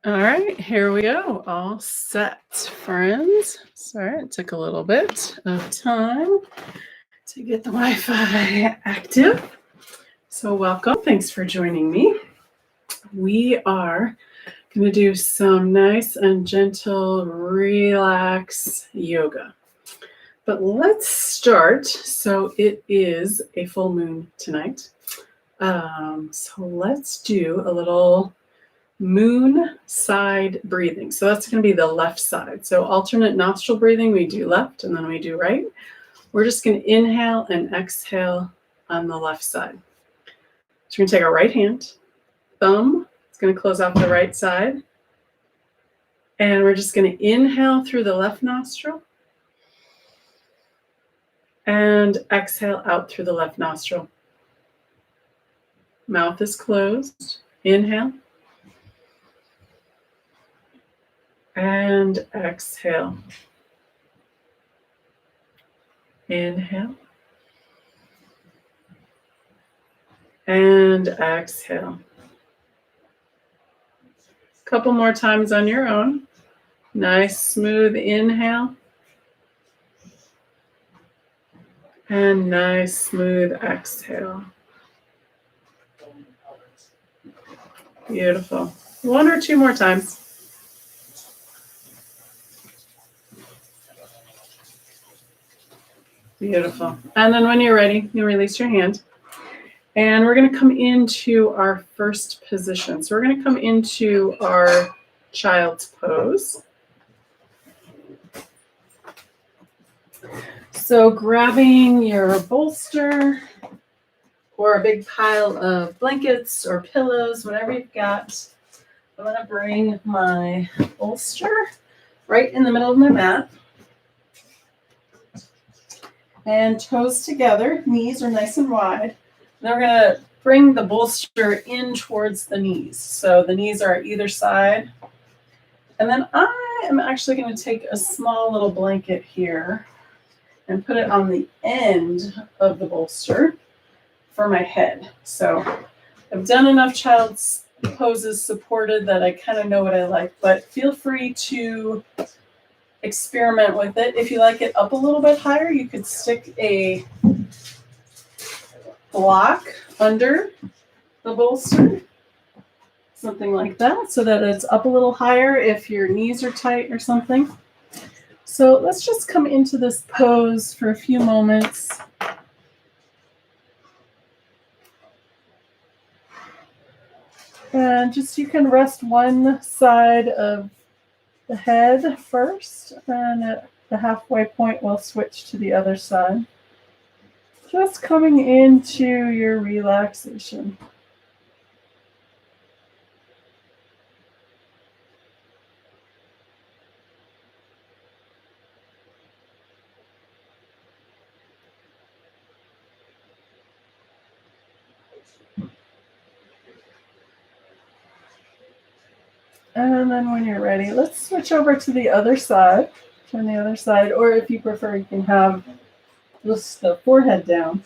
All right, here we go. All set, friends. Sorry, it took a little bit of time to get the Wi-Fi active. So welcome. Thanks for joining me. We are going to do some nice and gentle relax yoga. But let's start. So it is a full moon tonight. So let's do a little moon side breathing. So that's going to be the left side. So alternate nostril breathing, we do left and then we do right. We're just going to inhale and exhale on the left side. So we're going to take our right hand, thumb, it's going to close off the right side. And we're just going to inhale through the left nostril and exhale out through the left nostril. Mouth is closed. Inhale. And exhale. Inhale. And exhale. A couple more times on your own. Nice, smooth inhale. And nice, smooth exhale. Beautiful. One or two more times. Beautiful. And then when you're ready, you release your hand. And we're going to come into our first position. So we're going to come into our child's pose. So grabbing your bolster or a big pile of blankets or pillows, whatever you've got. I'm going to bring my bolster right in the middle of my mat. And toes together, knees are nice and wide. Then we're going to bring the bolster in towards the knees. So the knees are either side. And then I am actually going to take a small little blanket here and put it on the end of the bolster for my head. So I've done enough child's poses supported that I kind of know what I like, but feel free to experiment with it. If you like it up a little bit higher, you could stick a block under the bolster, something like that, so that it's up a little higher if your knees are tight or something. So let's just come into this pose for a few moments. And just you can rest one side of the head first, and at the halfway point we'll switch to the other side. Just coming into your relaxation. And then when you're ready, let's switch over to the other side. Turn the other side, or if you prefer, you can have just the forehead down.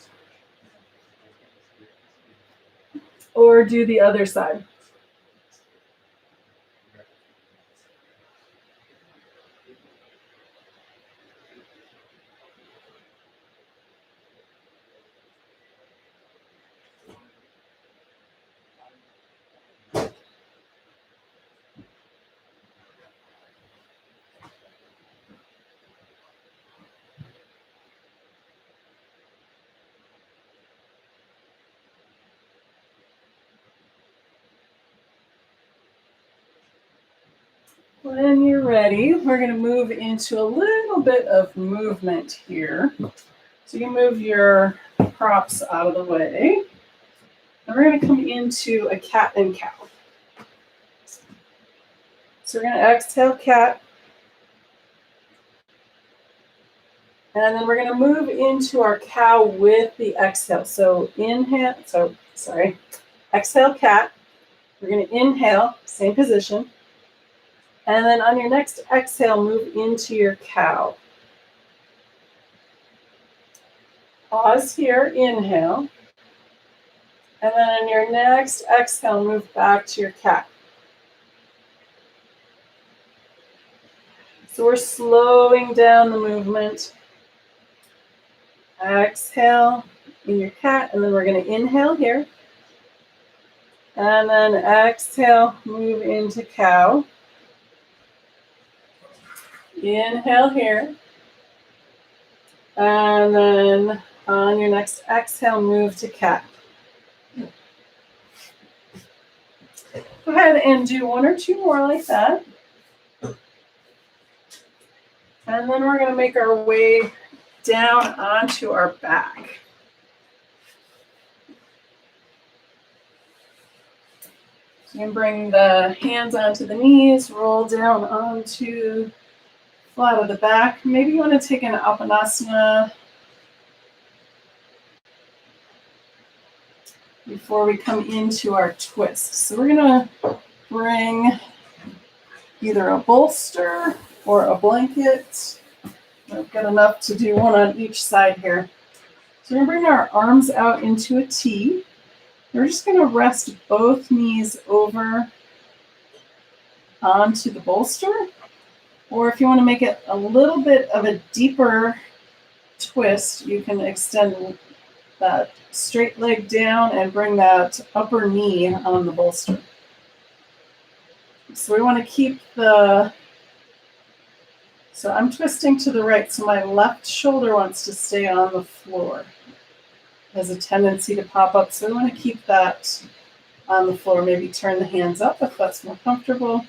Or do the other side. When you're ready, we're going to move into a little bit of movement here. So you can move your props out of the way. And we're going to come into a cat and cow. So we're going to exhale cat. And then we're going to move into our cow with the exhale. So exhale cat. We're going to inhale, same position. And then on your next exhale, move into your cow. Pause here, inhale. And then on your next exhale, move back to your cat. So we're slowing down the movement. Exhale in your cat, and then we're going to inhale here. And then exhale, move into cow. Inhale here. And then on your next exhale, move to cat. Go ahead and do one or two more like that. And then we're going to make our way down onto our back. So you can bring the hands onto the knees, roll down onto flat of the back. Maybe you want to take an Apanasana before we come into our twist. So we're going to bring either a bolster or a blanket. I've got enough to do one on each side here. So we're going to bring our arms out into a T. We're just going to rest both knees over onto the bolster. Or if you want to make it a little bit of a deeper twist, you can extend that straight leg down and bring that upper knee on the bolster. So we want to keep so I'm twisting to the right, so my left shoulder wants to stay on the floor. It has a tendency to pop up, so we want to keep that on the floor. Maybe turn the hands up if that's more comfortable.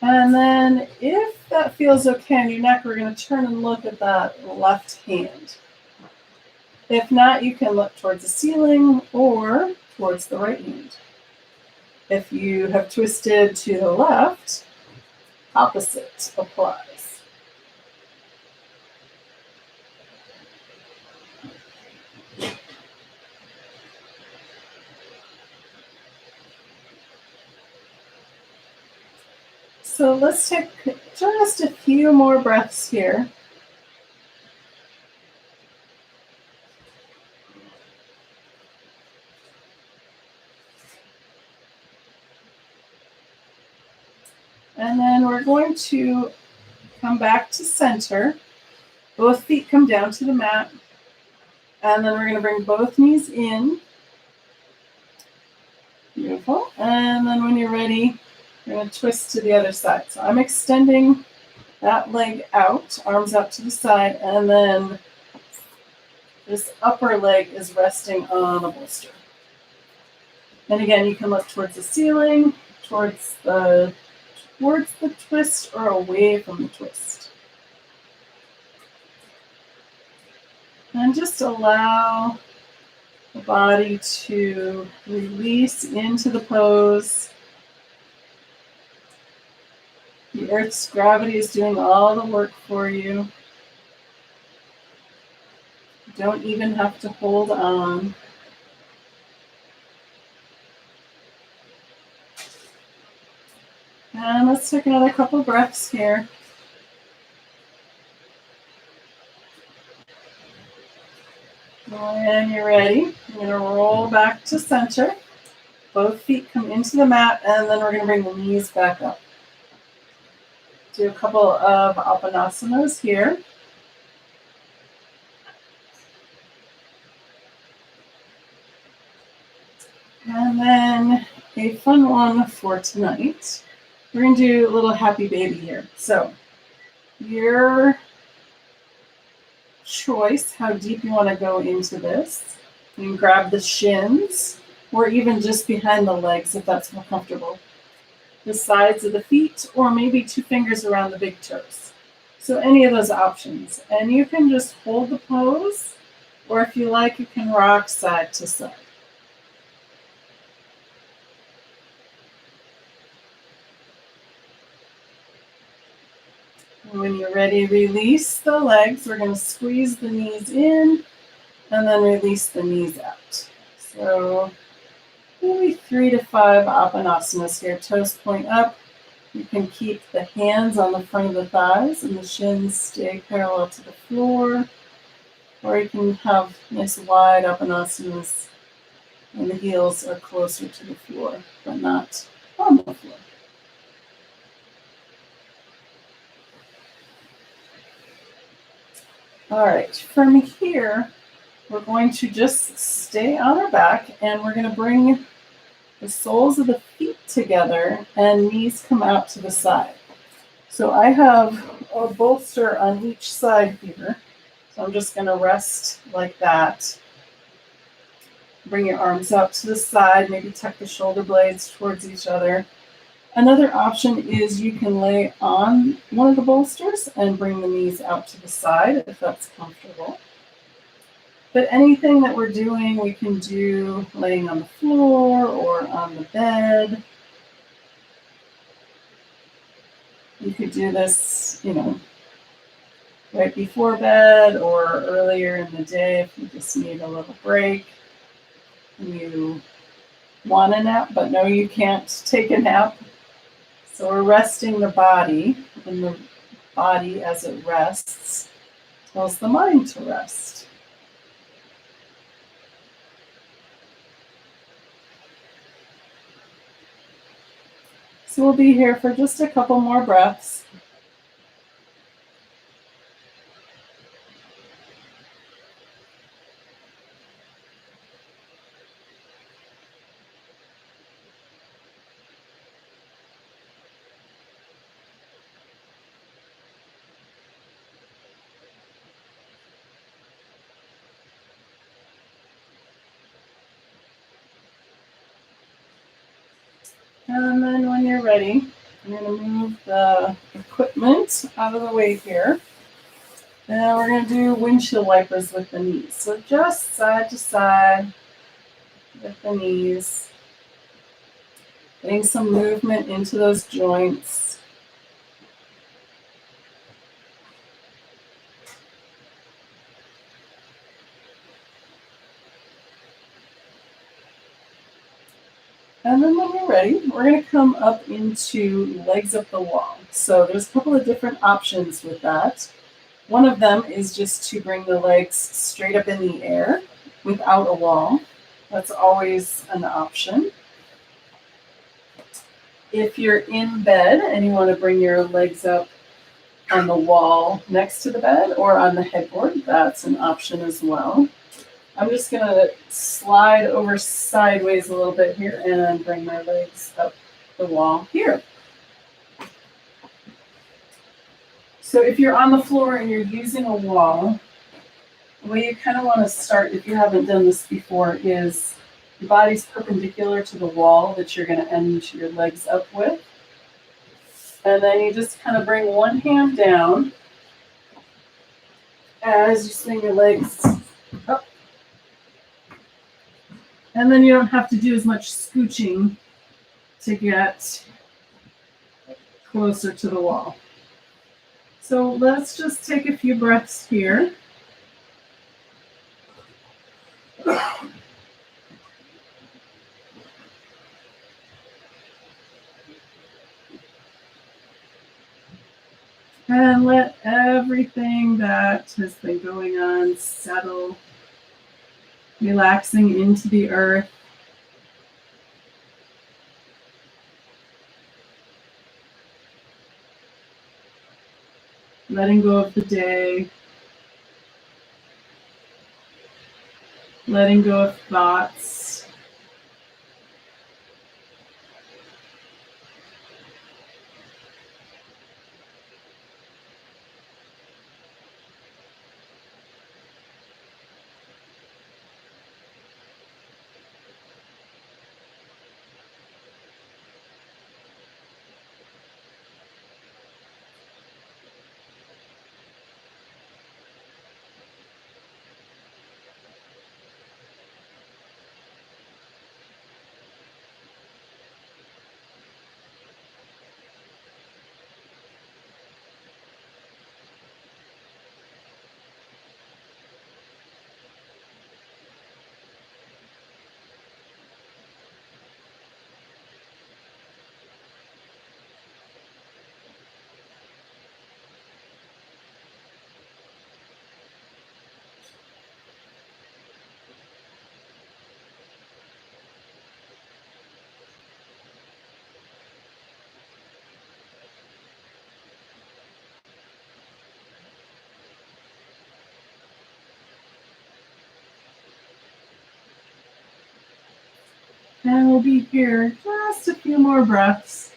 And then if that feels okay on your neck, we're going to turn and look at that left hand. If not, you can look towards the ceiling or towards the right hand. If you have twisted to the left, opposite applies. So let's take just a few more breaths here. And then we're going to come back to center. Both feet come down to the mat. And then we're going to bring both knees in. Beautiful. And then when you're ready, you're going to twist to the other side. So I'm extending that leg out, arms out to the side, and then this upper leg is resting on a bolster. And again, you can look towards the ceiling, towards the twist, or away from the twist. And just allow the body to release into the pose. The Earth's gravity is doing all the work for you. You don't even have to hold on. And let's take another couple breaths here. When you're ready, you're going to roll back to center. Both feet come into the mat, and then we're going to bring the knees back up. Do a couple of Apanasanas here. And then a fun one for tonight. We're going to do a little happy baby here. So your choice how deep you want to go into this. You can grab the shins or even just behind the legs if that's more comfortable. The sides of the feet, or maybe 2 fingers around the big toes. So any of those options. And you can just hold the pose, or if you like, you can rock side to side. When you're ready, release the legs. We're going to squeeze the knees in and then release the knees out. So maybe 3 to 5 Apanasanas here. Toes point up. You can keep the hands on the front of the thighs and the shins stay parallel to the floor. Or you can have nice wide Apanasanas and the heels are closer to the floor, but not on the floor. All right, from here, we're going to just stay on our back and we're going to bring the soles of the feet together and knees come out to the side. So I have a bolster on each side here. So I'm just going to rest like that. Bring your arms out to the side, maybe tuck the shoulder blades towards each other. Another option is you can lay on one of the bolsters and bring the knees out to the side if that's comfortable. But anything that we're doing, we can do laying on the floor or on the bed. You could do this, right before bed or earlier in the day if you just need a little break. You want a nap, but no, you can't take a nap. So we're resting the body, and the body as it rests tells the mind to rest. So we'll be here for just a couple more breaths. And then when you're ready, I'm going to move the equipment out of the way here. And we're going to do windshield wipers with the knees. So just side to side with the knees. Getting some movement into those joints. And then when you're ready, we're going to come up into legs up the wall. So there's a couple of different options with that. One of them is just to bring the legs straight up in the air without a wall. That's always an option. If you're in bed and you want to bring your legs up on the wall next to the bed or on the headboard, that's an option as well. I'm just going to slide over sideways a little bit here and bring my legs up the wall here. So if you're on the floor and you're using a wall, the way you kind of want to start, if you haven't done this before, is your body's perpendicular to the wall that you're going to end your legs up with. And then you just kind of bring one hand down as you swing your legs up. And then you don't have to do as much scooching to get closer to the wall. So let's just take a few breaths here. And let everything that has been going on settle, relaxing into the earth. Letting go of the day. Letting go of thoughts. And we'll be here just a few more breaths.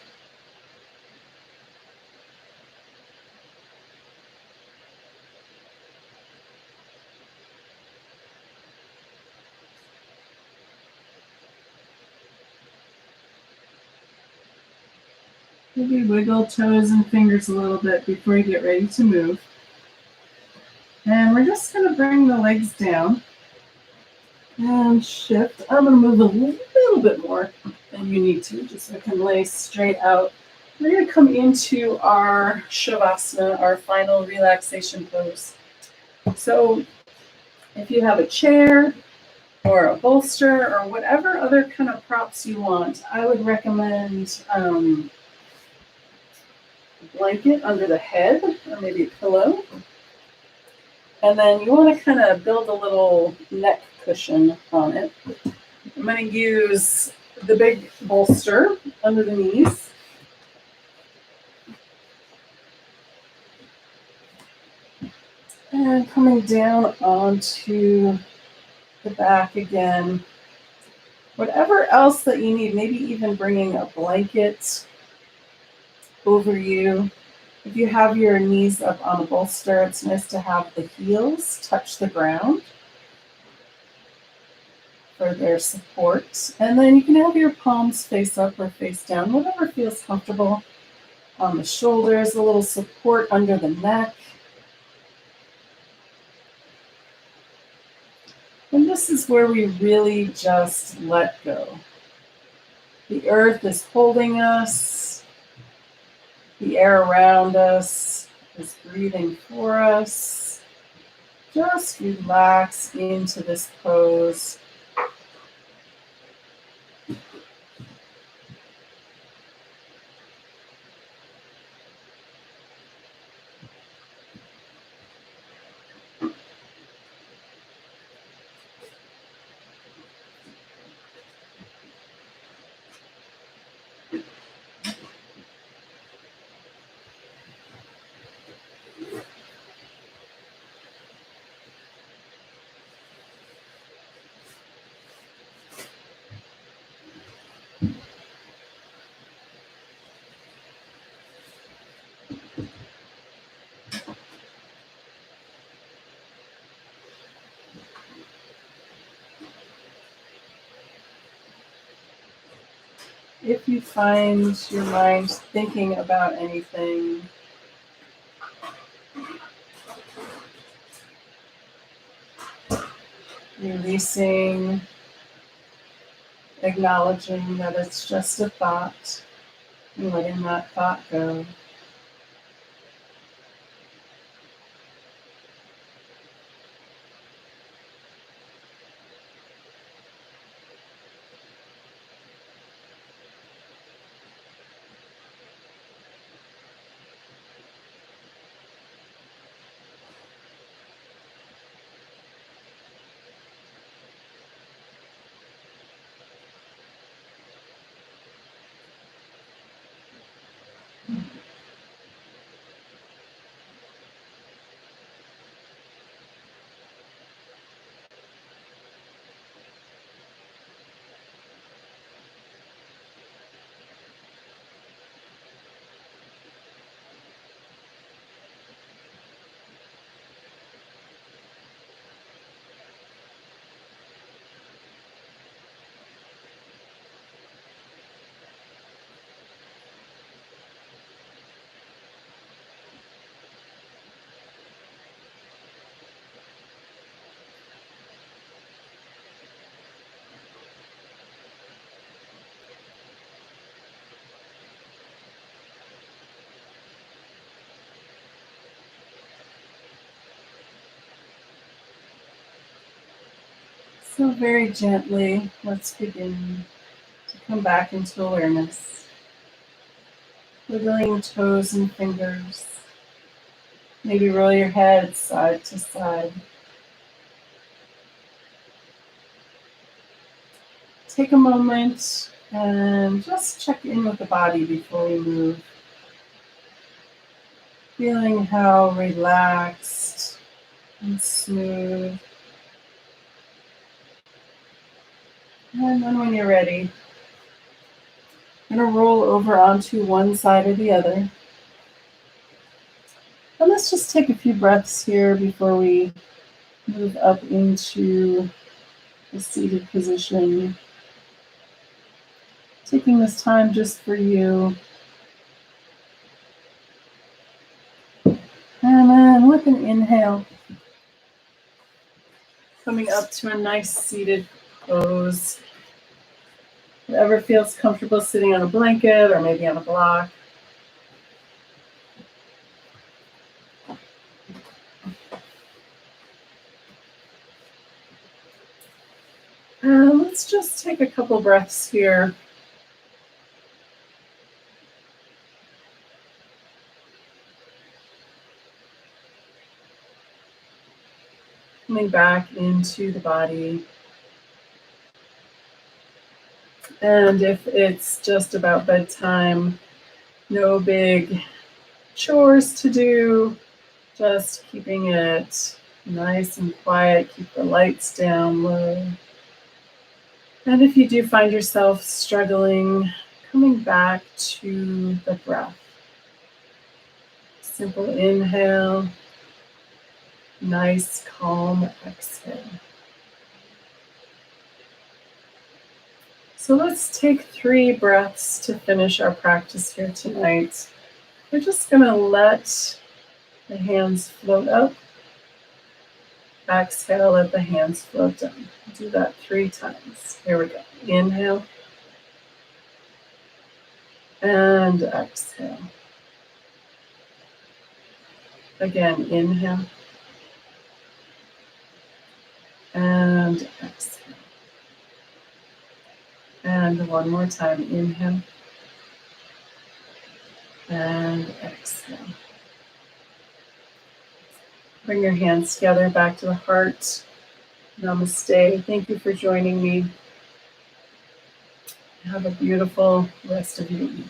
Maybe wiggle toes and fingers a little bit before you get ready to move. And we're just going to bring the legs down and shift. I'm going to move a little bit more than you need to, just so I can lay straight out. We're going to come into our Shavasana, our final relaxation pose. So if you have a chair or a bolster or whatever other kind of props you want, I would recommend a blanket under the head or maybe a pillow. And then you want to kind of build a little neck cushion on it. I'm going to use the big bolster under the knees. And coming down onto the back again. Whatever else that you need, maybe even bringing a blanket over you. If you have your knees up on a bolster, it's nice to have the heels touch the ground for their support. And then you can have your palms face up or face down, whatever feels comfortable. On the shoulders, a little support under the neck. And this is where we really just let go. The earth is holding us. The air around us is breathing for us. Just relax into this pose. If you find your mind thinking about anything, releasing, acknowledging that it's just a thought, and letting that thought go. So very gently, let's begin to come back into awareness. Wiggling toes and fingers. Maybe roll your head side to side. Take a moment and just check in with the body before we move. Feeling how relaxed and smooth. And then when you're ready, I'm going to roll over onto one side or the other. And let's just take a few breaths here before we move up into the seated position. Taking this time just for you. And then with an inhale, coming up to a nice seated pose. Whatever feels comfortable, sitting on a blanket or maybe on a block. And let's just take a couple breaths here. Coming back into the body. And if it's just about bedtime, no big chores to do, just keeping it nice and quiet, keep the lights down low. And if you do find yourself struggling, coming back to the breath. Simple inhale, nice calm exhale. So let's take 3 breaths to finish our practice here tonight. We're just going to let the hands float up. Exhale, let the hands float down. Do that 3 times. Here we go. Inhale. And exhale. Again, inhale. And exhale. And one more time. Inhale. And exhale. Bring your hands together back to the heart. Namaste. Thank you for joining me. Have a beautiful rest of your evening.